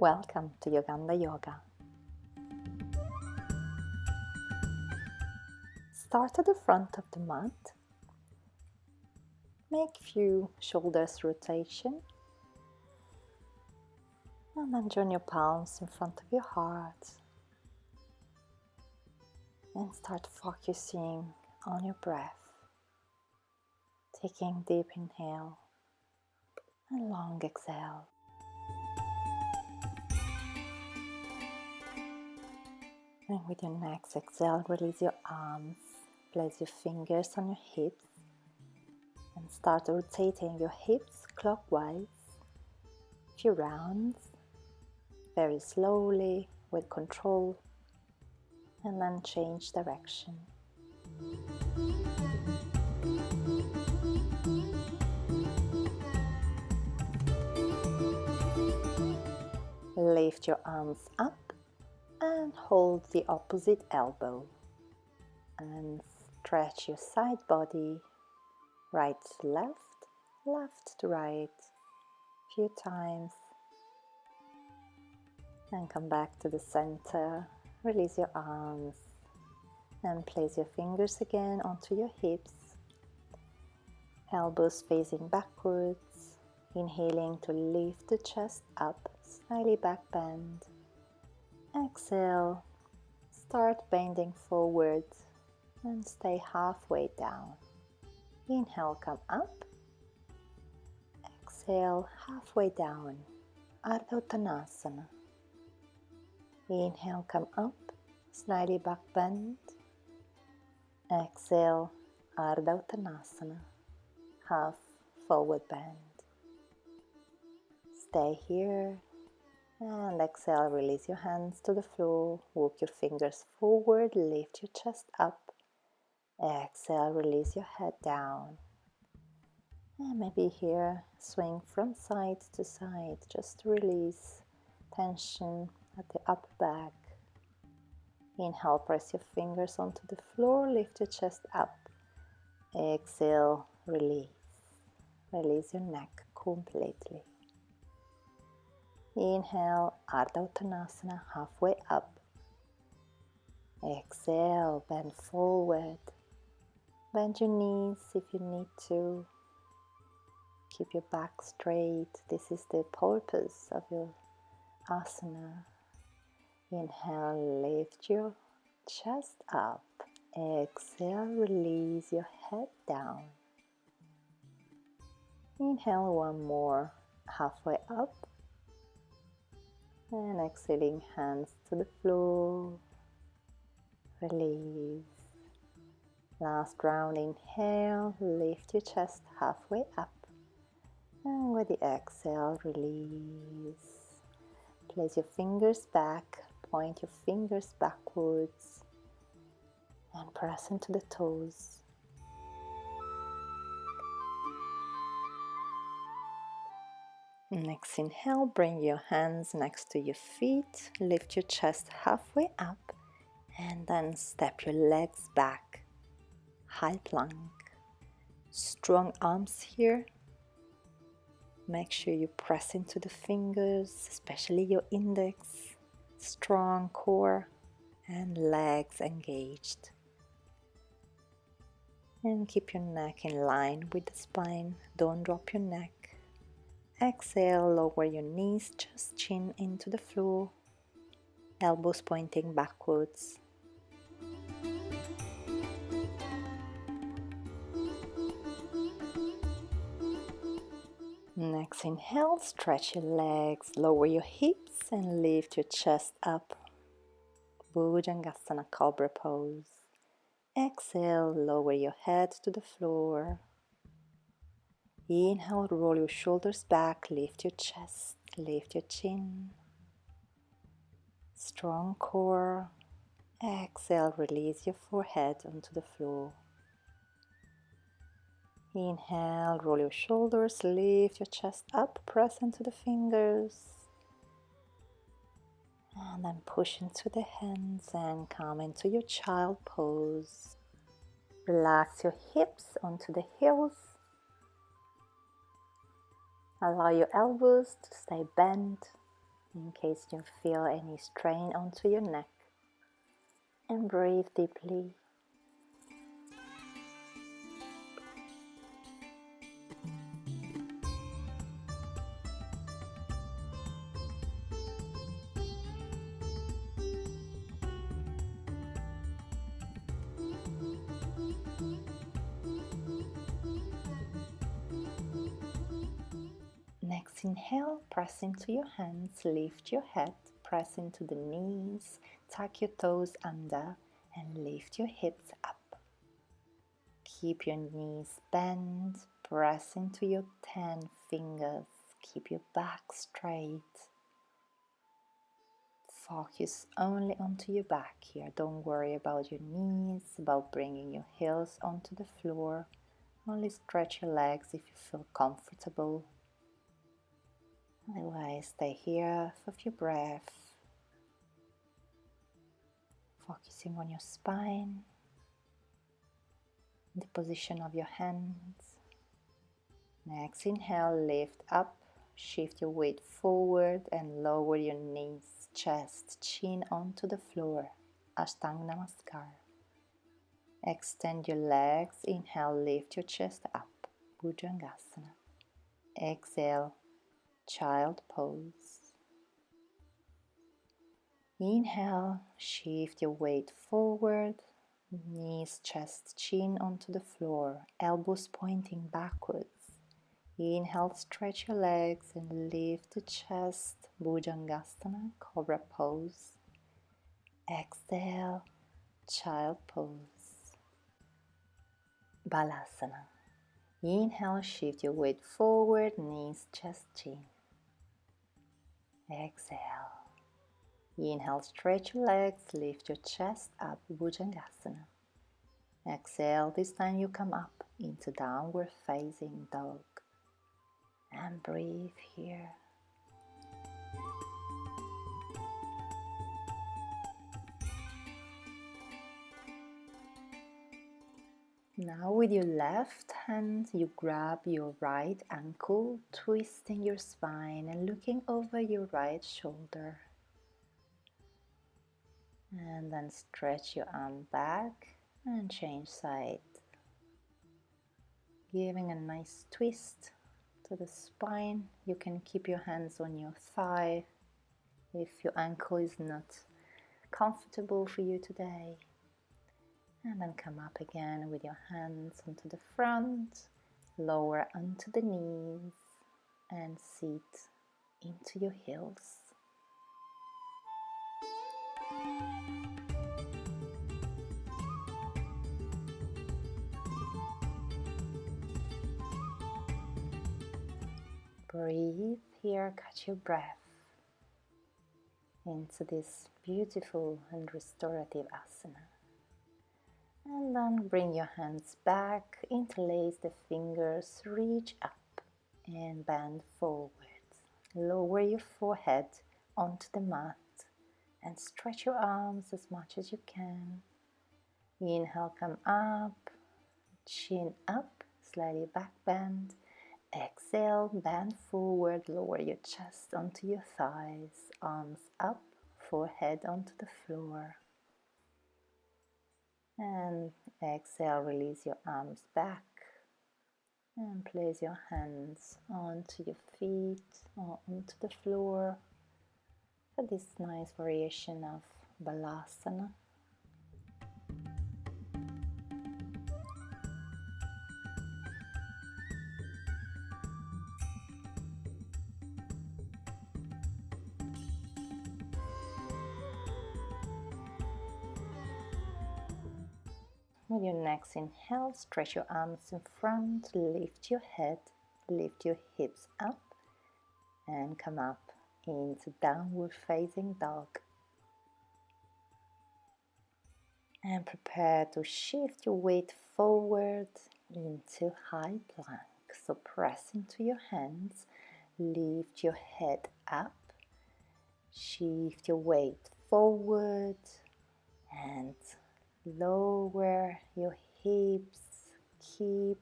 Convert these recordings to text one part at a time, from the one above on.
Welcome to Yoganda Yoga. Start at the front of the mat. Make few shoulders rotation. And then join your palms in front of your heart. And start focusing on your breath. Taking deep inhale and long exhale. And with your next exhale, release your arms. Place your fingers on your hips. And start rotating your hips clockwise. Few rounds. Very slowly, with control. And then change direction. Lift your arms up and hold the opposite elbow. And stretch your side body, right to left, left to right, few times. And come back to the center. Release your arms and place your fingers again onto your hips. Elbows facing backwards. Inhaling to lift the chest up, slightly back bend. Exhale, start bending forward and stay halfway down. Inhale, come up. Exhale, halfway down, Ardha Uttanasana. Inhale, come up, slightly back bend. Exhale, Ardha Uttanasana, half forward bend. Stay here and exhale, release your hands to the floor, walk your fingers forward, lift your chest up. Exhale, release your head down. And maybe here, swing from side to side, just to release tension at the upper back. Inhale, press your fingers onto the floor, lift your chest up. Exhale, release. Release your neck completely. Inhale, Ardha Uttanasana, halfway up. Exhale, bend forward. Bend your knees if you need to. Keep your back straight. This is the purpose of your asana. Inhale, lift your chest up. Exhale, release your head down. Inhale, one more, halfway up. And exhaling, hands to the floor. Release. Last round, inhale, lift your chest halfway up. And with the exhale, release. Place your fingers back, point your fingers backwards, and press into the toes. Next inhale, bring your hands next to your feet, lift your chest halfway up, and then step your legs back. High plank. Strong arms here. Make sure you press into the fingers, especially your index. Strong core and legs engaged. And keep your neck in line with the spine. Don't drop your neck. Exhale, lower your knees, just chin into the floor. Elbows pointing backwards. Next inhale, stretch your legs, lower your hips and lift your chest up. Bhujangasana, Cobra pose. Exhale, lower your head to the floor. Inhale, roll your shoulders back, lift your chest, lift your chin. Strong core. Exhale, release your forehead onto the floor. Inhale, roll your shoulders, lift your chest up, press into the fingers. And then push into the hands and come into your child pose. Relax your hips onto the heels. Allow your elbows to stay bent. in case you feel any strain onto your neck. And breathe deeply. Next inhale, press into your hands, lift your head, press into the knees, tuck your toes under and lift your hips up. Keep your knees bent, press into your 10 fingers, keep your back straight. Focus only onto your back here, don't worry about your knees, about bringing your heels onto the floor. Only stretch your legs if you feel comfortable. Otherwise, stay here for a few breaths, focusing on your spine, the position of your hands. Next inhale, lift up, shift your weight forward and lower your knees, chest, chin onto the floor. Ashtanga Namaskara. Extend your legs, inhale, lift your chest up, Bhujangasana. Exhale, child pose. Inhale, shift your weight forward, knees, chest, chin onto the floor, elbows pointing backwards. Inhale, stretch your legs and lift the chest, Bhujangasana, cobra pose. Exhale, child pose. Balasana. Inhale, shift your weight forward, knees, chest, chin. Exhale. Inhale, stretch your legs, lift your chest up, Bhujangasana. Exhale, this time you come up into downward facing dog. And breathe here. Now with your left hand, you grab your right ankle, twisting your spine and looking over your right shoulder. And then stretch your arm back and change side. Giving a nice twist to the spine. You can keep your hands on your thigh if your ankle is not comfortable for you today. And then come up again with your hands onto the front, lower onto the knees and sit into your heels. Breathe here, catch your breath into this beautiful and restorative asana. And then bring your hands back, interlace the fingers, reach up and bend forward. Lower your forehead onto the mat and stretch your arms as much as you can. Inhale, come up, chin up, slightly back bend. Exhale, bend forward, lower your chest onto your thighs, arms up, forehead onto the floor. And exhale, release your arms back and place your hands onto your feet or onto the floor for this nice variation of Balasana. With your next inhale, stretch your arms in front, lift your head, lift your hips up and come up into downward facing dog. And prepare to shift your weight forward into high plank. So press into your hands, lift your head up, shift your weight forward and lower your hips. Keep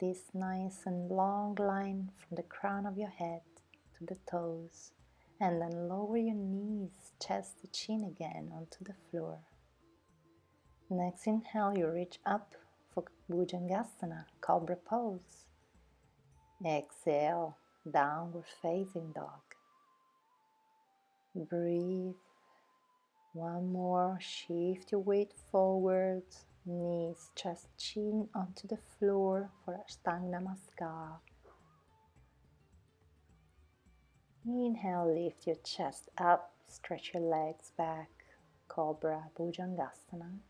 this nice and long line from the crown of your head to the toes And then lower your knees, chest to chin again onto the floor. Next inhale, you reach up for Bhujangasana, Cobra Pose. Exhale, Downward Facing Dog. Breathe. One more, shift your weight forward, knees, chest, chin onto the floor for Ashtanga Namaskara. Inhale, lift your chest up, stretch your legs back, Cobra Bhujangasana.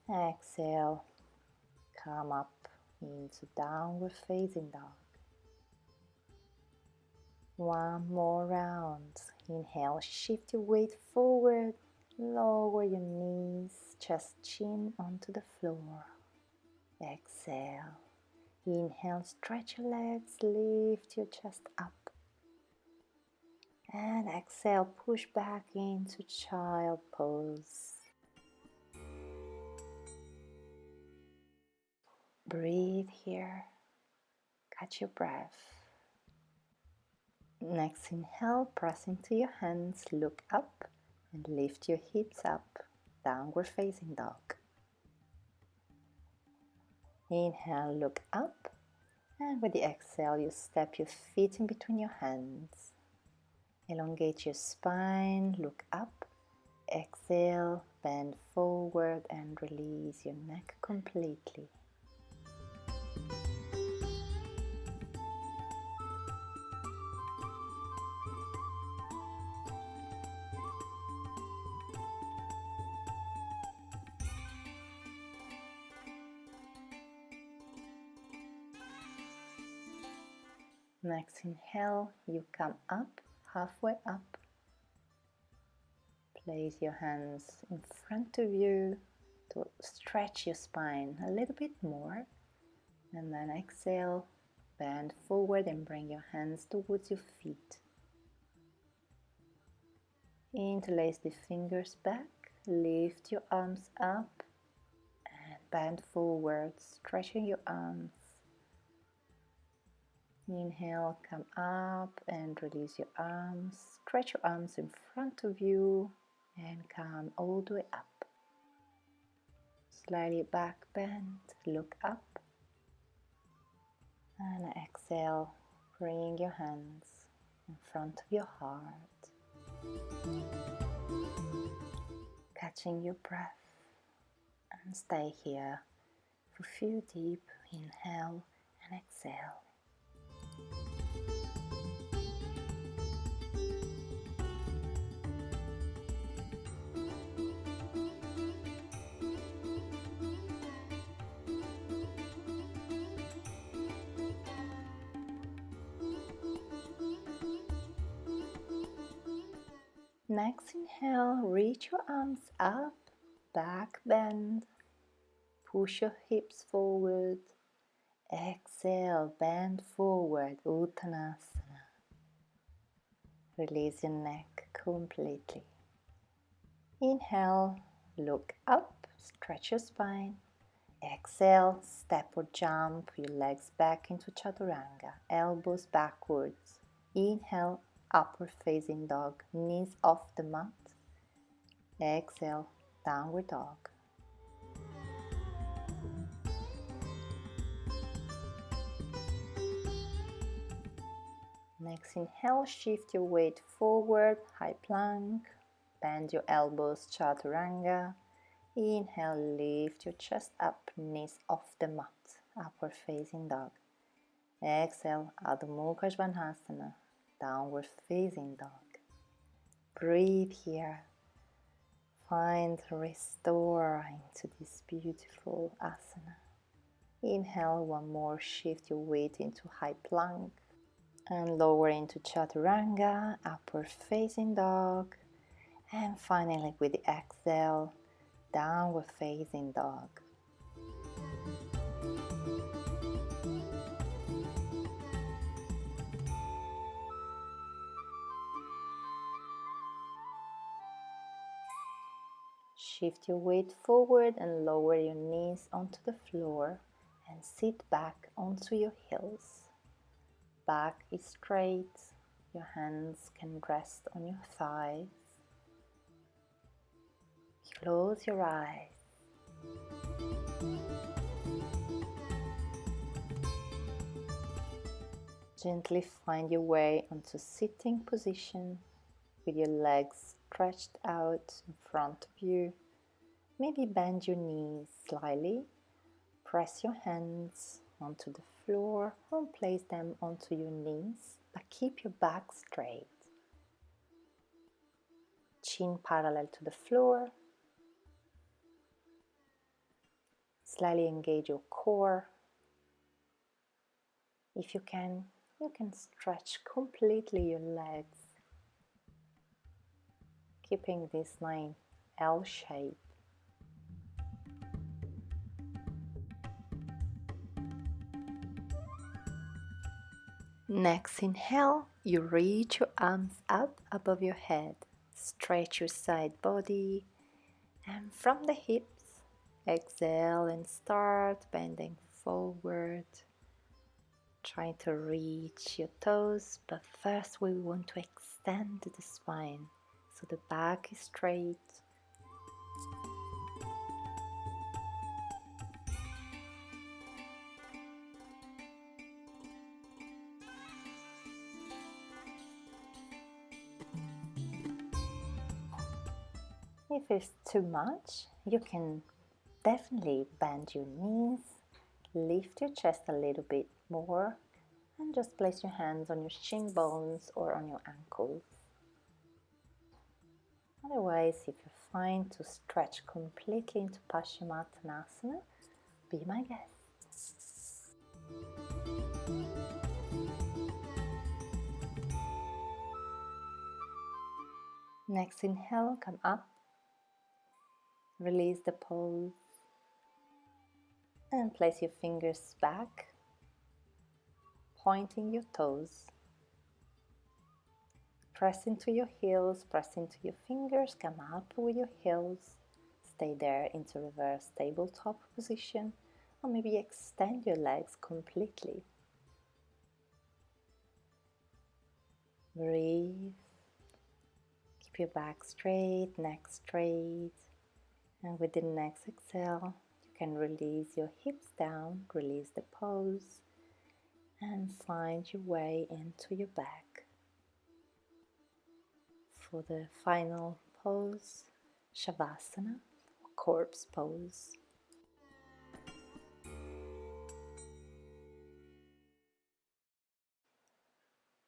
Exhale, come up into Downward Facing Dog. One more round. Inhale, shift your weight forward, lower your knees, chest, chin onto the floor. Exhale. Inhale, stretch your legs, lift your chest up. And exhale, push back into child pose. Breathe here. Catch your breath. Next inhale, press into your hands, look up and lift your hips up. Downward Facing Dog. Inhale, look up, and with the exhale, you step your feet in between your hands. Elongate your spine, look up, exhale, bend forward and release your neck completely. Next inhale, you come up, halfway up. Place your hands in front of you to stretch your spine a little bit more. And then exhale, bend forward and bring your hands towards your feet. Interlace the fingers back, lift your arms up and bend forward, stretching your arms. Inhale, come up and release your arms. Stretch your arms in front of you and come all the way up. Slightly back bend, look up. And exhale, bring your hands in front of your heart. Catching your breath and stay here for a few deep inhale and exhale. Next inhale, reach your arms up, back bend, push your hips forward. Exhale, bend forward, Uttanasana. Release your neck completely. Inhale, look up, stretch your spine. Exhale, step or jump your legs back into Chaturanga, elbows backwards. Inhale, Upward Facing Dog, knees off the mat. Exhale, Downward Dog. Next inhale, shift your weight forward, high plank. Bend your elbows, Chaturanga. Inhale, lift your chest up, knees off the mat, Upward Facing Dog. Exhale, Adho Mukha Svanasana, Downward Facing Dog. Breathe here. Find restore into this beautiful asana. Inhale, one more, shift your weight into high plank and lower into Chaturanga, Upward Facing Dog. And finally, with the exhale, Downward Facing Dog. Shift your weight forward and lower your knees onto the floor and sit back onto your heels. Back is straight, Your hands can rest on your thighs. Close your eyes. Gently find your way onto sitting position with your legs stretched out in front of you. Maybe bend your knees slightly. Press your hands onto the floor or place them onto your knees, but keep your back straight. Chin parallel to the floor. Slightly engage your core. If you can stretch completely your legs, keeping this nice L shape. Next inhale, you reach your arms up above your head. Stretch your side body, and from the hips, exhale and start bending forward. Trying to reach your toes, but first we want to extend the spine so the back is straight. If it's too much, you can definitely bend your knees, lift your chest a little bit more, and just place your hands on your shin bones or on your ankles. Otherwise, if you find to stretch completely into Paschimottanasana, be my guest. Next inhale, come up, release the pose, and place your fingers back, pointing your toes. Press into your heels, press into your fingers, come up with your heels. Stay there into reverse tabletop position, or maybe extend your legs completely. Breathe. Keep your back straight, neck straight. And with the next exhale, you can release your hips down, release the pose, and find your way into your back. For the final pose, Shavasana, corpse pose.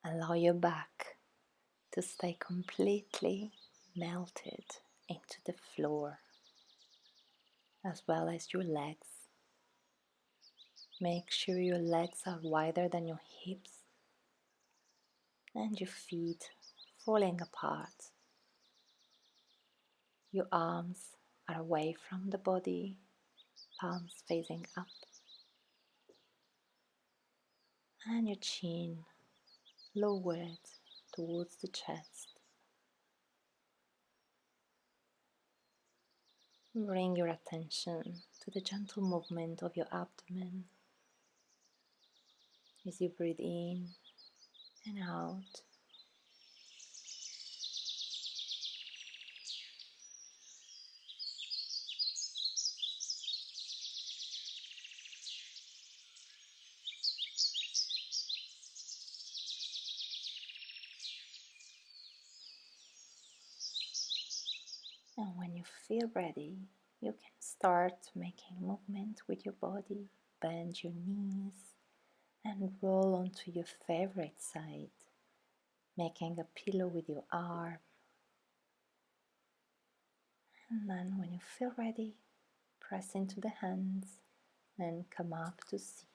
Allow your back to stay completely melted into the floor, as well as your legs. Make sure your legs are wider than your hips and your feet falling apart. Your arms are away from the body, palms facing up, and your chin lowered towards the chest. Bring your attention to the gentle movement of your abdomen as you breathe in and out. And when you feel ready, you can start making movement with your body. Bend your knees and roll onto your favorite side, making a pillow with your arm. And then when you feel ready, press into the hands and come up to seat.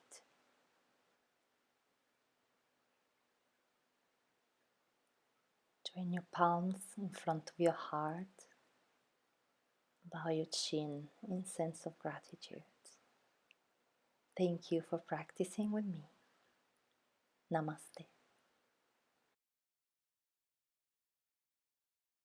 Join your palms in front of your heart. Bow your chin in sense of gratitude. Thank you for practicing with me. Namaste.